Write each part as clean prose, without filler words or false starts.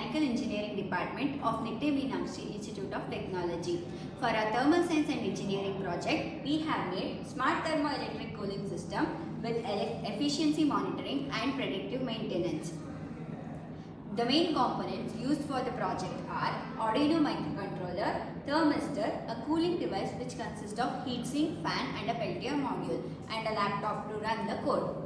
Mechanical Engineering Department of Nitte Meenakshi Institute of Technology. For our Thermal Science and Engineering project, we have made Smart Thermoelectric Cooling System with efficiency monitoring and predictive maintenance. The main components used for the project are Arduino microcontroller, thermistor, a cooling device which consists of heatsink, fan and a Peltier module, and a laptop to run the code.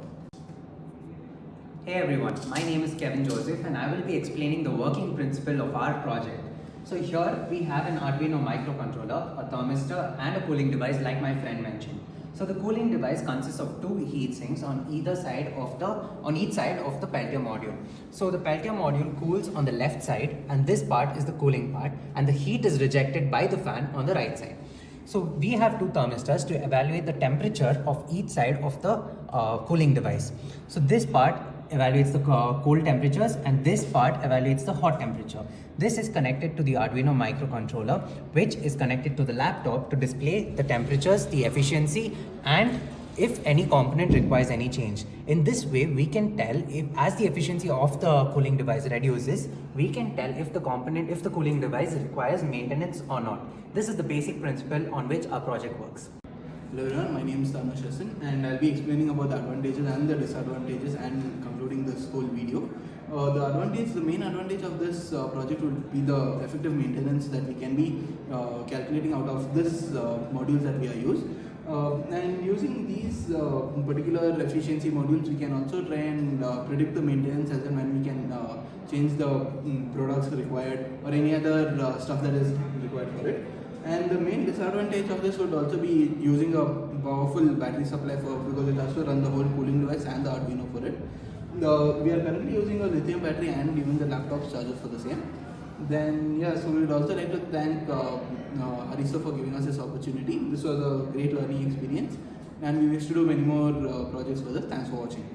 Hey everyone, my name is Kevin Joseph and I will be explaining the working principle of our project. So here we have an Arduino microcontroller, a thermistor and a cooling device like my friend mentioned. So the cooling device consists of two heat sinks on each side of the Peltier module. So the Peltier module cools on the left side and this part is the cooling part, and the heat is rejected by the fan on the right side. So we have two thermistors to evaluate the temperature of each side of the cooling device. So this part evaluates the cold temperatures and this part evaluates the hot temperature. This is connected to the Arduino microcontroller, which is connected to the laptop to display the temperatures, the efficiency, and if any component requires any change. In this way, we can tell if, as the efficiency of the cooling device reduces, we can tell if the cooling device requires maintenance or not. This is the basic principle on which our project works. Hello everyone, my name is Thermoelectric and I'll be explaining about the advantages and the disadvantages and concluding this whole video. The main advantage of this project would be the effective maintenance that we can be calculating out of this modules that we are using. And using these particular efficiency modules, we can also try and predict the maintenance as and when we can change the products required or any other stuff that is required for it. And the main disadvantage of this would also be using a powerful battery supply because it has to run the whole cooling device and the Arduino for it. We are currently using a lithium battery and even the laptop's charger for the same. Then so we would also like to thank Harisa for giving us this opportunity. This was a great learning experience and we wish to do many more projects further. Thanks for watching.